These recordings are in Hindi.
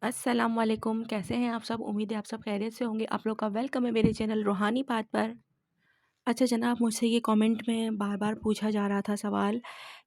अस्सलाम वालेकुम, कैसे हैं आप सब? उम्मीद है आप सब खैरियत से होंगे। आप लोग का वेलकम है मेरे चैनल रूहानी बात पर। अच्छा जनाब, मुझसे ये कमेंट में बार-बार पूछा जा रहा था सवाल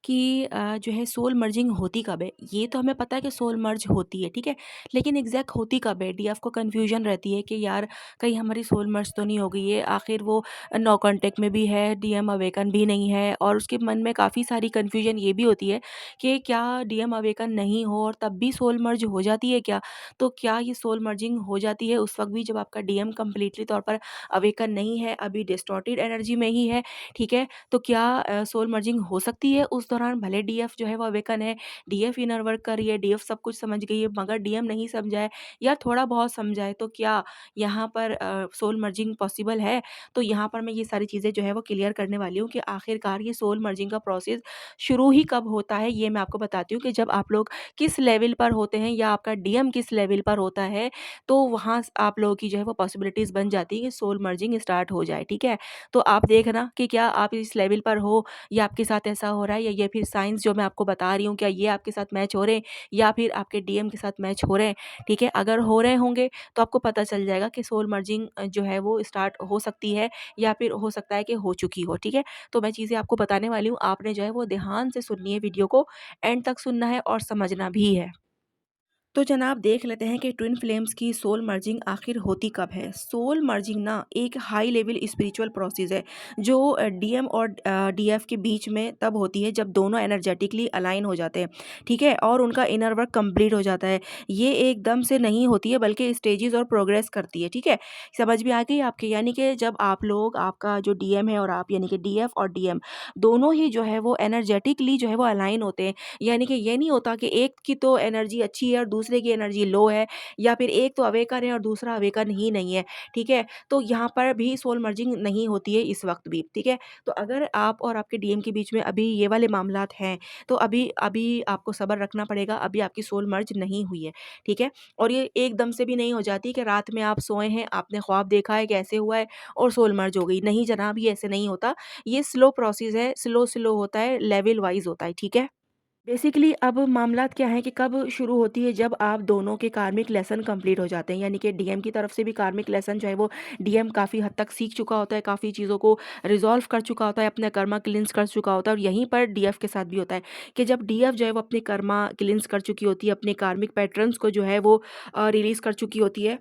कि जो है सोल मर्जिंग होती कब है? ये तो हमें पता है कि सोल मर्ज होती है, ठीक है? लेकिन एग्ज़ैक्ट होती कब है? डीएफ को कन्फ्यूजन रहती है कि यार कहीं हमारी सोल मर्ज तो नहीं हो गई है? आखिर वो नो कॉन्टैक्ट में भी है, डीएम अवेकन भी नहीं है और उसके मन में काफ़ी सारी कन्फ्यूजन ये भी होती है कि क्या डीएम अवेकन नहीं हो और तब भी सोल मर्ज हो जाती है क्या? तो क्या ये सोल मर्जिंग हो जाती है उस वक़्त भी जब आपका डीएम कंप्लीटली तौर पर अवेकन नहीं है, अभी डिस्टॉर्टेड एनर्जी में ही है, ठीक है? तो क्या सोल मर्जिंग हो सकती है उस दौरान भले डीएफ जो है वो अवेकन है, डीएफ इनर वर्क कर रही है, डीएफ सब कुछ समझ गई है मगर डीएम नहीं समझा है या थोड़ा बहुत समझा है, तो क्या यहाँ पर सोल मर्जिंग पॉसिबल है? तो यहाँ पर मैं ये सारी चीज़ें जो है वो क्लियर करने वाली हूँ कि आखिरकार ये सोल मर्जिंग का प्रोसेस शुरू ही कब होता है, ये मैं आपको बताती हूँ कि जब आप लोग किस लेवल पर होते हैं या आपका डीएम किस लेवल पर होता है, तो वहाँ स आप लोगों की जो है वो पॉसिबिलिटीज़ बन जाती है कि सोल मर्जिंग स्टार्ट हो जाए, ठीक है? तो आप देखना कि क्या आप इस लेवल पर हो या आपके साथ ऐसा हो रहा है या ये फिर साइंस जो मैं आपको बता रही हूँ, क्या ये आपके साथ मैच हो रहे हैं या फिर आपके डीएम के साथ मैच हो रहे हैं, ठीक है? अगर हो रहे होंगे तो आपको पता चल जाएगा कि सोल मर्जिंग जो है वो स्टार्ट हो सकती है या फिर हो सकता है कि हो चुकी हो, ठीक है? तो मैं चीज़ें आपको बताने वाली हूँ, आपने जो है वो ध्यान से सुननी है वीडियो को, एंड तक सुनना है और समझना भी है। तो जनाब देख लेते हैं कि ट्विन फ्लेम्स की सोल मर्जिंग आखिर होती कब है। सोल मर्जिंग ना एक हाई लेवल स्पिरिचुअल प्रोसेस है जो डीएम और डीएफ के बीच में तब होती है जब दोनों एनर्जेटिकली अलाइन हो जाते हैं, ठीक है, और उनका इनर वर्क कंप्लीट हो जाता है। ये एकदम से नहीं होती है बल्कि स्टेजेस और प्रोग्रेस करती है, ठीक है। समझ में आ गई आपके? यानी कि जब आप लोग आपका जो डीएम है और आप यानी कि डीएफ और डीएम दोनों ही जो है वो एनर्जेटिकली जो है वो अलाइन होते हैं, यानी कि ये नहीं होता कि एक की तो एनर्जी अच्छी है और दूसरे की एनर्जी लो है या फिर एक तो अवेकन है और दूसरा अवेकन ही नहीं है, ठीक है? तो यहाँ पर भी सोल मर्जिंग नहीं होती है इस वक़्त भी, ठीक है? तो अगर आप और आपके डीएम के बीच में अभी ये वाले मामलात हैं, तो अभी अभी आपको सब्र रखना पड़ेगा, अभी आपकी सोल मर्ज नहीं हुई है, ठीक है? और ये एकदम से भी नहीं हो जाती कि रात में आप सोए हैं, आपने ख्वाब देखा है कि ऐसे हुआ है और सोल मर्ज हो गई। नहीं जनाब, ये ऐसे नहीं होता। ये स्लो प्रोसेस है, स्लो होता है, लेवल वाइज़ होता है, ठीक है? बेसिकली अब मामलात क्या है कि कब शुरू होती है, जब आप दोनों के कार्मिक लेसन कंप्लीट हो जाते हैं, यानी कि डीएम की तरफ से भी कार्मिक लेसन जो है वो डीएम काफ़ी हद तक सीख चुका होता है, काफ़ी चीज़ों को रिजॉल्व कर चुका होता है, अपने कर्मा क्लिंस कर चुका होता है, और यहीं पर डीएफ के साथ भी होता है कि जब डीएफ जो है वो अपने कर्मा क्लिंस कर चुकी होती है, अपने कार्मिक पैटर्न्स को जो है वो रिलीज़ कर चुकी होती है,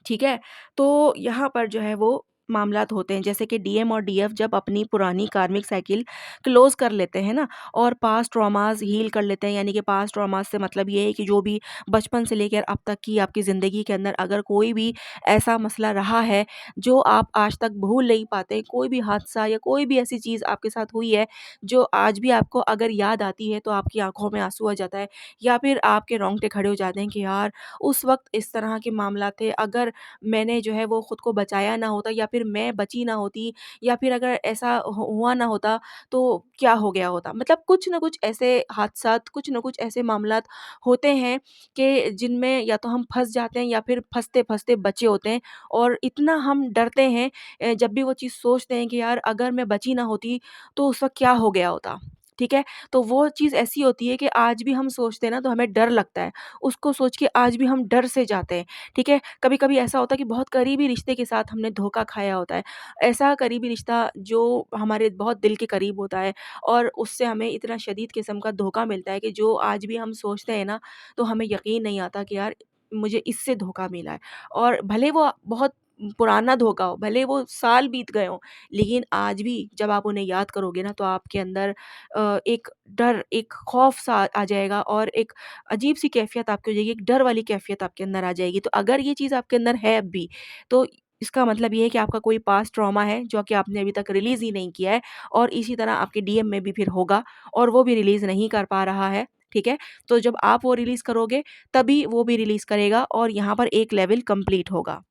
ठीक है? तो यहाँ पर जो है वो मामलात होते हैं, जैसे कि डीएम और डीएफ जब अपनी पुरानी कार्मिक साइकिल क्लोज़ कर लेते हैं ना और पास्ट ट्रॉमास हील कर लेते हैं, यानी कि पास्ट ट्रॉमास से मतलब ये है कि जो भी बचपन से लेकर अब तक की आपकी ज़िंदगी के अंदर अगर कोई भी ऐसा मसला रहा है, जो आप आज तक भूल नहीं पाते, कोई भी हादसा या कोई भी ऐसी चीज़ आपके साथ हुई है, जो आज भी आपको अगर याद आती है, तो आपकी आँखों में आँसू आ जाता है या फिर आपके रोंगटे खड़े हो जाते हैं कि यार, उस वक़्त इस तरह के मामला थे, अगर मैंने जो है वो खुद को बचाया ना होता या फिर मैं बची ना होती या फिर अगर ऐसा हुआ ना होता तो क्या हो गया होता। मतलब कुछ न कुछ ऐसे हादसात, कुछ न कुछ ऐसे मामलात होते हैं कि जिनमें या तो हम फँस जाते हैं या फिर फँसते-फँसते बचे होते हैं, और इतना हम डरते हैं जब भी वो चीज़ सोचते हैं कि यार अगर मैं बची ना होती तो उस वक़्त क्या हो गया होता। ठीक है? तो वो चीज़ ऐसी होती है कि आज भी हम सोचते हैं ना तो हमें डर लगता है। उसको सोच के आज भी हम डर से जाते हैं। ठीक है? कभी-कभी ऐसा होता है कि बहुत करीबी रिश्ते के साथ हमने धोखा खाया होता है। ऐसा करीबी रिश्ता जो हमारे बहुत दिल के करीब होता है और उससे हमें इतना शदीद किस्म का धोखा मिलता है कि जो आज भी हम सोचते हैं ना, तो हमें यकीन नहीं आता कि यार मुझे इससे धोखा मिला है। और भले वो बहुत पुराना धोखा हो, भले वो साल बीत गए हों, लेकिन आज भी जब आप उन्हें याद करोगे ना तो आपके अंदर एक डर, एक खौफ सा आ जाएगा और एक अजीब-सी कैफ़ियत आपकी हो जाएगी, एक डर वाली कैफ़ियत आपके अंदर आ जाएगी। तो अगर ये चीज़ आपके अंदर है अब भी, तो इसका मतलब ये है कि आपका कोई पास्ट ट्रॉमा है, जो कि आपने अभी तक रिलीज़ ही नहीं किया है, और इसी तरह आपके डीएम में भी फिर होगा और वो भी रिलीज़ नहीं कर पा रहा है, ठीक है? तो जब आप वो रिलीज़ करोगे, तभी वो भी रिलीज़ करेगा और यहाँ पर एक लेवल कंप्लीट होगा।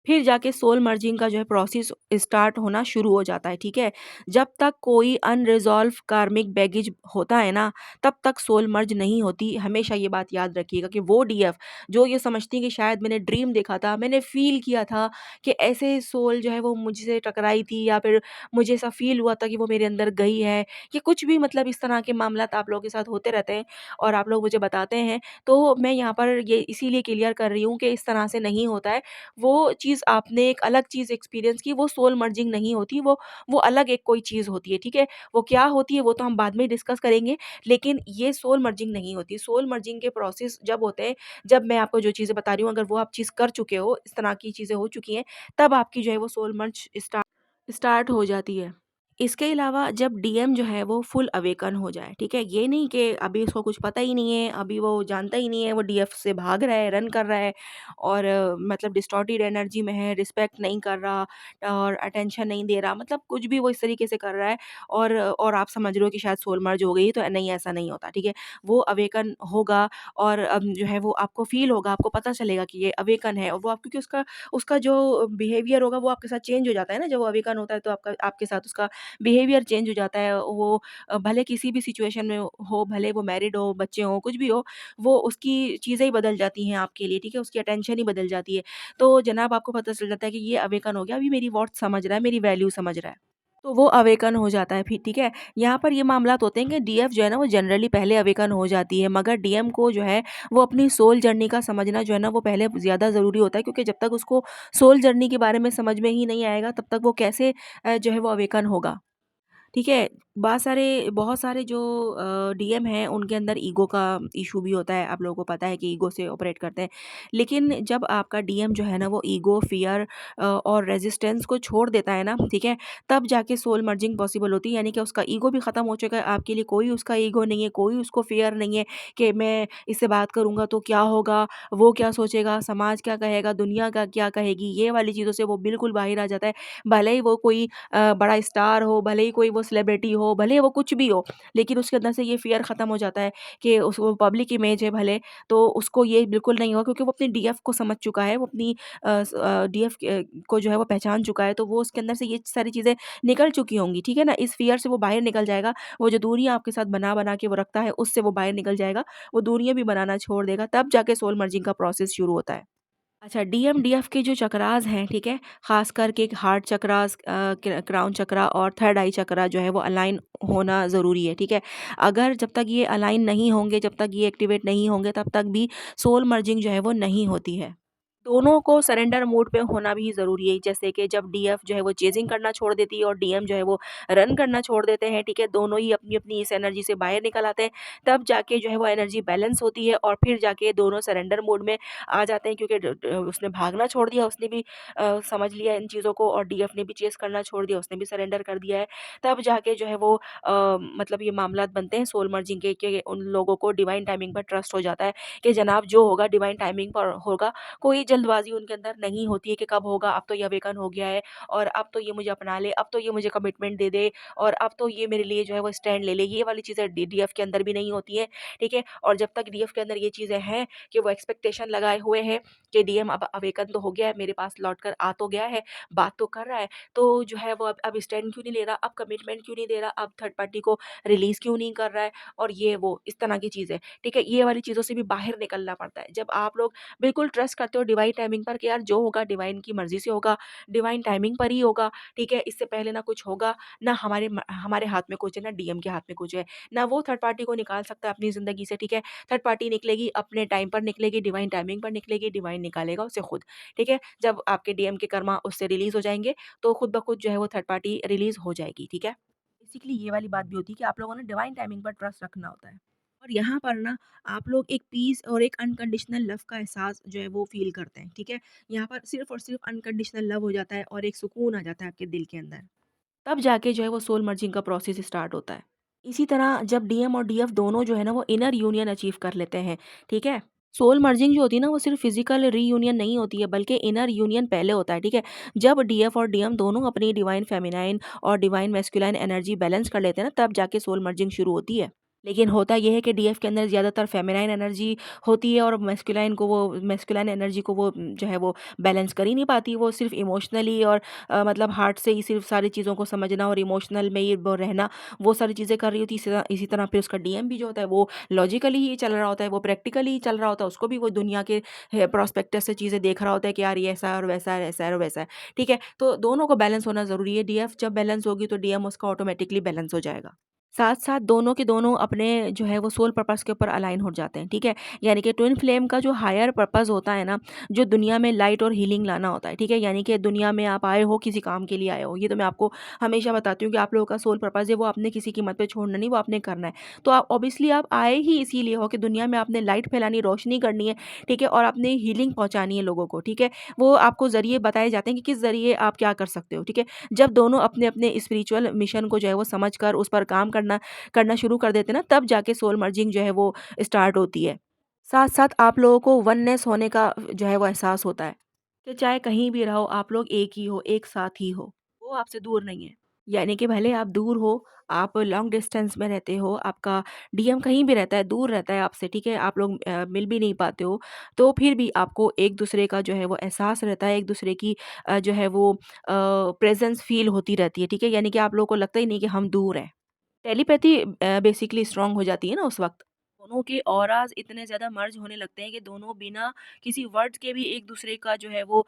फिर जाके सोल मर्जिंग का जो है प्रोसेस स्टार्ट होना शुरू हो जाता है, ठीक है? जब तक कोई अनरिज़ॉल्व कार्मिक बैगेज होता है ना, तब तक सोल मर्ज नहीं होती। हमेशा ये बात याद रखिएगा कि वो डीएफ जो ये समझती है कि शायद मैंने ड्रीम देखा था, मैंने फ़ील किया था कि ऐसे सोल जो है वो मुझसे टकराई थी या फिर मुझे ऐसा फ़ील हुआ था कि वो मेरे अंदर गई है, या कुछ भी मतलब इस तरह के मामलात आप लोगों के साथ होते रहते हैं और आप लोग मुझे बताते हैं। तो मैं यहाँ पर ये इसीलिए क्लियर कर रही हूँ कि इस तरह से नहीं होता है। वो चीज़ आपने एक अलग चीज़ एक्सपीरियंस की, वो सोल मर्जिंग नहीं होती, वो अलग एक कोई चीज़ होती है, ठीक है? वो क्या होती है वो तो हम बाद में डिस्कस करेंगे, लेकिन ये सोल मर्जिंग नहीं होती। सोल मर्जिंग के प्रोसेस जब होते हैं, जब मैं आपको जो चीज़ें बता रही हूँ अगर वो आप चीज़ कर चुके हो, इस तरह की चीज़ें हो चुकी हैं, तब आपकी जो है वो सोल मर्ज स्टार्ट हो जाती है। इसके अलावा जब डीएम जो है वो फुल अवेकन हो जाए, ठीक है? ये नहीं कि अभी उसको कुछ पता ही नहीं है, अभी वो जानता ही नहीं है, वो डीएफ से भाग रहा है, रन कर रहा है और मतलब डिस्टॉर्टेड एनर्जी में है, रिस्पेक्ट नहीं कर रहा और अटेंशन नहीं दे रहा, मतलब कुछ भी वो इस तरीके से कर रहा है और आप समझ रहे हो कि शायद सोल मर्ज हो गई, तो नहीं ऐसा नहीं होता, ठीक है? वो अवेकन होगा और जो है वो आपको फ़ील होगा, आपको पता चलेगा कि ये अवेकन है और वो आप क्योंकि उसका उसका जो बिहेवियर होगा वो आपके साथ चेंज हो जाता है ना, जब वो अवेकन होता है तो आपका आपके साथ उसका बिहेवियर चेंज हो जाता है। वो भले किसी भी सिचुएशन में हो, भले वो मैरिड हो, बच्चे हों, कुछ भी हो, वो उसकी चीज़ें ही बदल जाती हैं आपके लिए, ठीक है? उसकी अटेंशन ही बदल जाती है। तो जनाब आपको पता चल जाता है कि ये अवेकन हो गया, अभी मेरी व्हाट समझ रहा है, मेरी वैल्यू समझ रहा है। तो वो अवेकन हो जाता है फिर, ठीक है? यहाँ पर ये मामलात होते हैं कि डीएफ जो है ना वो जनरली पहले अवेकन हो जाती है, मगर डीएम को जो है वो अपनी सोल जर्नी का समझना जो है ना वो पहले ज़्यादा ज़रूरी होता है, क्योंकि जब तक उसको सोल जर्नी के बारे में समझ में ही नहीं आएगा तब तक वो कैसे जो है वो अवेकन होगा। ठीक है? बहुत सारे जो डीएम हैं उनके अंदर ईगो का इश्यू भी होता है। आप लोगों को पता है कि ईगो से ऑपरेट करते हैं। लेकिन जब आपका डीएम जो है ना वो ईगो, फ़ियर और रेज़िस्टेंस को छोड़ देता है ना, ठीक है? तब जाके सोल मर्जिंग पॉसिबल होती है, यानी कि उसका ईगो भी ख़त्म हो चुका है। आपके लिए कोई उसका ईगो नहीं है, कोई उसको फ़ियर नहीं है कि मैं इससे बात करूँगा तो क्या होगा, वो क्या सोचेगा, समाज क्या कहेगा, दुनिया का क्या कहेगी, ये वाली चीज़ों से वो बिल्कुल बाहिर आ जाता है। भले ही वो कोई बड़ा स्टार हो, भले ही कोई वो सेलिब्रिटी हो, भले ही वो कुछ भी हो, लेकिन उसके अंदर से ये फ़ियर ख़त्म हो जाता है कि उसको पब्लिक इमेज है भले, तो उसको ये बिल्कुल नहीं होगा, क्योंकि वो अपनी डीएफ को समझ चुका है, वो अपनी डीएफ को जो है वो पहचान चुका है, तो वो उसके अंदर से ये सारी चीज़ें निकल चुकी होंगी, ठीक है ना? इस फ़ियर से वो बाहर निकल जाएगा, वो जो दूरियाँ आपके साथ बना-बना के वो रखता है, उससे वो बाहर निकल जाएगा, वो दूरियाँ भी बनाना छोड़ देगा, तब जाके सोल मर्जिंग का प्रोसेस शुरू होता है। अच्छा, डीएमडीएफ के जो चक्रास हैं, ठीक है? ख़ास करके हार्ट चक्रास क्राउन चक्रा और थर्ड आई चक्रा जो है वो अलाइन होना ज़रूरी है, ठीक है? अगर जब तक ये अलाइन नहीं होंगे, जब तक ये एक्टिवेट नहीं होंगे, तब तक भी सोल मर्जिंग जो है वो नहीं होती है। दोनों को सरेंडर मोड पे होना भी ज़रूरी है। जैसे कि जब डीएफ जो है वो चेज़िंग करना छोड़ देती है और डीएम जो है वो रन करना छोड़ देते हैं, ठीक है? दोनों ही अपनी-अपनी इस एनर्जी से बाहर निकल आते हैं, तब जाके जो है वो एनर्जी बैलेंस होती है और फिर जाके दोनों सरेंडर मोड में आ जाते हैं, क्योंकि उसने भागना छोड़ दिया, उसने भी समझ लिया इन चीज़ों को और डीएफ ने भी चेज़ करना छोड़ दिया, उसने भी सरेंडर कर दिया है। तब जाके जो है वो मतलब ये मामलात बनते हैं सोल मर्जिंग के कि उन लोगों को डिवाइन टाइमिंग पर ट्रस्ट हो जाता है कि जनाब जो होगा डिवाइन टाइमिंग पर होगा। कोई जल्दबाज़ी उनके अंदर नहीं होती है कि कब होगा, अब तो ये अवेकन हो गया है और अब तो ये मुझे अपना ले, अब तो ये मुझे कमिटमेंट दे दे और अब तो ये मेरे लिए जो है वो स्टैंड ले ले। ये वाली चीज़ें डी डीएफ के अंदर भी नहीं होती हैं, ठीक है? और जब तक डीएफ के अंदर ये चीज़ें हैं कि वो एक्सपेक्टेशन लगाए हुए हैं कि डीएम अब अवेकन तो हो गया है, मेरे पास लौट कर आ तो गया है, बात तो कर रहा है, तो जो है वो अब स्टैंड क्यों नहीं ले रहा, अब कमिटमेंट क्यों नहीं दे रहा, अब थर्ड पार्टी को रिलीज़ क्यों नहीं कर रहा है और ये वो, इस तरह की चीज़ें, ठीक है? ये वाली चीज़ों से भी बाहर निकलना पड़ता है। जब आप लोग बिल्कुल ट्रस्ट करते हो डिवाइन टाइमिंग पर कि यार जो होगा डिवाइन की मर्ज़ी से होगा, डिवाइन टाइमिंग पर ही होगा, ठीक है? इससे पहले ना कुछ होगा, ना हमारे हाथ में कुछ है, ना डीएम के हाथ में कुछ है, ना वो थर्ड पार्टी को निकाल सकता है अपनी ज़िंदगी से, ठीक है? थर्ड पार्टी निकलेगी अपने टाइम पर निकलेगी, डिवाइन टाइमिंग पर निकलेगी, डिवाइन निकालेगा उसे खुद, ठीक है? जब आपके डीएम के कर्मा उससे रिलीज़ हो जाएँगे, तो खुद ब खुद जो है वो थर्ड पार्टी रिलीज़ हो जाएगी, ठीक है? बेसिकली ये वाली बात भी होती है कि आप लोगों ने डिवाइन टाइमिंग पर ट्रस्ट रखना होता है। और यहाँ पर ना आप लोग एक पीस और एक अनकंडीशनल लव का एहसास जो है वो फ़ील करते हैं, ठीक है? यहाँ पर सिर्फ़ और सिर्फ़ अनकंडीशनल लव हो जाता है और एक सुकून आ जाता है आपके दिल के अंदर। तब जाके जो है वो सोल मर्जिंग का प्रोसेस स्टार्ट होता है। इसी तरह जब डीएम और डीएफ दोनों जो है ना वो इनर यूनियन अचीव कर लेते हैं, ठीक है? सोल मर्जिंग जो होती है ना वो सिर्फ़ फ़िज़िकल रीयूनियन नहीं होती है, बल्कि इनर यूनियन पहले होता है, ठीक है? जब डीएफ और डीएम दोनों अपनी डिवाइन फ़ेमिनाइन और डिवाइन मैस्कुलाइन एनर्जी बैलेंस कर लेते हैं ना, तब जाके सोल मर्जिंग शुरू होती है। लेकिन होता ये है कि डीएफ के अंदर ज़्यादातर फेमिनाइन एनर्जी होती है और मैस्कुलाइन एनर्जी को वो जो है वो बैलेंस कर ही नहीं पाती। वो सिर्फ़ इमोशनली और मतलब हार्ट से ही सिर्फ़ सारी चीज़ों को समझना और इमोशनल में ही वो रहना, वो सारी चीज़ें कर रही होती है। इसी तरह फिर उसका डीएम भी जो होता है वो लॉजिकली ही चल रहा होता है, वो प्रैक्टिकली ही चल रहा होता है। उसको भी वो दुनिया के प्रोस्पेक्टस से चीज़ें देख रहा होता है कि यार ये ऐसा है और वैसा है, ऐसा है और वैसा है। ठीक है? तो दोनों को बैलेंस होना ज़रूरी है। डीएफ जब बैलेंस होगी तो डीएम उसका ऑटोमैटिकली बैलेंस हो जाएगा। साथ-साथ दोनों के दोनों अपने जो है वो सोल पर्पस के ऊपर अलाइन हो जाते हैं, ठीक है? यानी कि ट्विन फ्लेम का जो हायर पर्पस होता है ना, जो दुनिया में लाइट और हीलिंग लाना होता है, ठीक है? यानी कि दुनिया में आप आए हो, किसी काम के लिए आए हो। ये तो मैं आपको हमेशा बताती हूँ कि आप लोगों का सोल पर्पस है वो आपने किसी कीमत पे छोड़ना नहीं, वो आपने करना है। तो आप ऑब्वियसली आप आए ही इसीलिए हो कि दुनिया में आपने लाइट फैलानी, रोशनी करनी है, ठीक है? और आपने हीलिंग पहुँचानी है लोगों को, ठीक है? वो आपको ज़रिए बताए जाते हैं कि किस ज़रिए आप क्या कर सकते हो, ठीक है? जब दोनों अपने-अपने स्पिरिचुअल मिशन को जो है वो समझ कर उस पर काम करना करना शुरू कर देते हैं ना, तब जाके सोल मर्जिंग जो है वो स्टार्ट होती है। साथ-साथ आप लोगों को वननेस होने का जो है वो एहसास होता है, कि चाहे कहीं भी रहो आप लोग एक ही हो, एक साथ ही हो, वो आपसे दूर नहीं है। यानी कि भले आप दूर हो, आप लॉन्ग डिस्टेंस में रहते हो, आपका डीएम कहीं भी रहता है, दूर रहता है आपसे, ठीक है? आप लोग मिल भी नहीं पाते हो, तो फिर भी आपको एक-दूसरे का जो है वो एहसास रहता है, एक-दूसरे की जो है वो प्रेज़ेंस फ़ील होती रहती है, ठीक है? यानी कि आप लोगों को लगता ही नहीं कि हम दूर हैं। टेलीपैथी बेसिकली स्ट्रॉन्ग हो जाती है ना उस वक़्त। दोनों के ऑराज़ इतने ज़्यादा मर्ज होने लगते हैं कि दोनों बिना किसी वर्ड्स के भी एक-दूसरे का जो है वो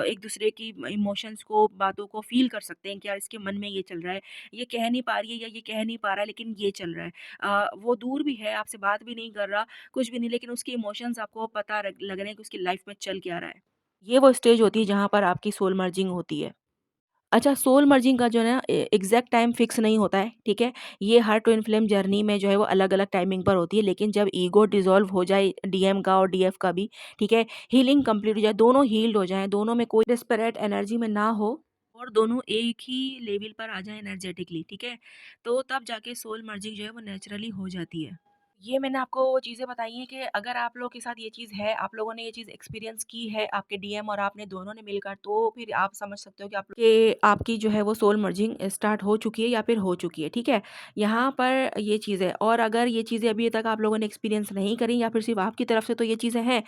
एक-दूसरे की इमोशंस को, बातों को फ़ील कर सकते हैं कि यार इसके मन में ये चल रहा है। ये कह नहीं पा रही है या ये कह नहीं पा रहा है लेकिन ये चल रहा है। वो दूर भी है, आपसे बात भी नहीं कर रहा, कुछ भी नहीं लेकिन उसके इमोशंस आपको पता लग रहे हैं कि उसकी लाइफ़ में चल क्या रहा है। ये वो स्टेज होती है जहाँ पर आपकी सोल मर्जिंग होती है। अच्छा, सोल मर्जिंग का जो है ना एग्ज़ैक्ट टाइम फिक्स नहीं होता है, ठीक है? ये हर ट्विन फ्लेम जर्नी में जो है वो अलग-अलग टाइमिंग पर होती है, लेकिन जब ईगो डिसॉल्व हो जाए डीएम का और डीएफ का भी, ठीक है? हीलिंग कंप्लीट हो जाए, दोनों हील्ड हो जाएँ, दोनों में कोई डिस्पैरेट एनर्जी में ना हो और दोनों एक ही लेवल पर आ जाएँ एनर्जेटिकली, ठीक है? तो तब जाके सोल मर्जिंग जो है वो नेचुरली हो जाती है। ये मैंने आपको वो चीज़ें बताई हैं कि अगर आप लोगों के साथ ये चीज़ है, आप लोगों ने ये चीज़ एक्सपीरियंस की है, आपके डीएम और आपने दोनों ने मिलकर, तो फिर आप समझ सकते हो कि आपकी जो है वो सोल मर्जिंग स्टार्ट हो चुकी है या फिर हो चुकी है, ठीक है? यहाँ पर ये चीज़ है और अगर ये चीज़ें अभी तक आप लोगों ने एक्सपीरियंस नहीं करी या फिर सिर्फ़ आपकी तरफ से तो ये चीज़ें हैं,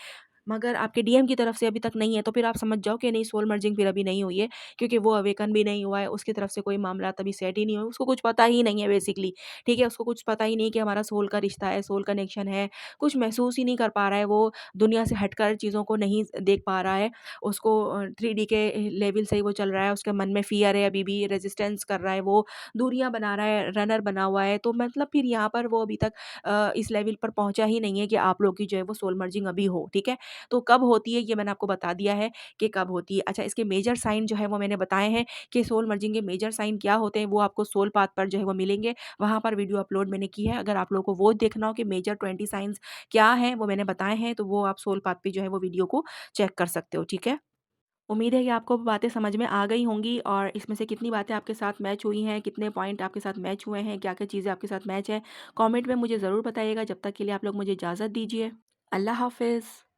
मगर आपके डीएम की तरफ से अभी तक नहीं है, तो फिर आप समझ जाओ कि नहीं सोल मर्जिंग फिर अभी नहीं हुई है, क्योंकि वो अवेकन भी नहीं हुआ है, उसकी तरफ से कोई मामलात अभी सेट ही नहीं हुए, उसको कुछ पता ही नहीं है बेसिकली, ठीक है? उसको कुछ पता ही नहीं कि हमारा सोल का रिश्ता है, सोल कनेक्शन है, कुछ महसूस ही नहीं कर पा रहा है, वो दुनिया से हटकर चीज़ों को नहीं देख पा रहा है, उसको 3D के लेवल से ही वो चल रहा है, उसके मन में फ़ियर है अभी भी, रेज़िस्टेंस कर रहा है वो, दूरियाँ बना रहा है, रनर बना हुआ है, तो मतलब फिर यहाँ पर वो अभी तक इस लेवल पर पहुँचा ही नहीं है कि आप लोग की जो है वो सोल मर्जिंग अभी हो, ठीक है? तो कब होती है ये मैंने आपको बता दिया है कि कब होती है। अच्छा, इसके मेजर साइन जो है वो मैंने बताए हैं कि सोल मर्जिंग के मेजर साइन क्या होते हैं, वो आपको सोल पाथ पर जो है वो मिलेंगे। वहाँ पर वीडियो अपलोड मैंने की है। अगर आप लोगों को वो देखना हो कि मेजर 20 साइन्स क्या हैं, वो मैंने बताए हैं, तो वो आप सोल पाथ पे जो है वो वीडियो को चेक कर सकते हो, ठीक है? उम्मीद है कि आपको बातें समझ में आ गई होंगी और इसमें से कितनी बातें आपके साथ मैच हुई हैं, कितने पॉइंट आपके साथ मैच हुए हैं, क्या-क्या चीज़ें आपके साथ मैच हैं, कमेंट में मुझे ज़रूर बताइएगा। जब तक के लिए आप लोग मुझे इजाज़त दीजिए। अल्लाह हाफ़िज़।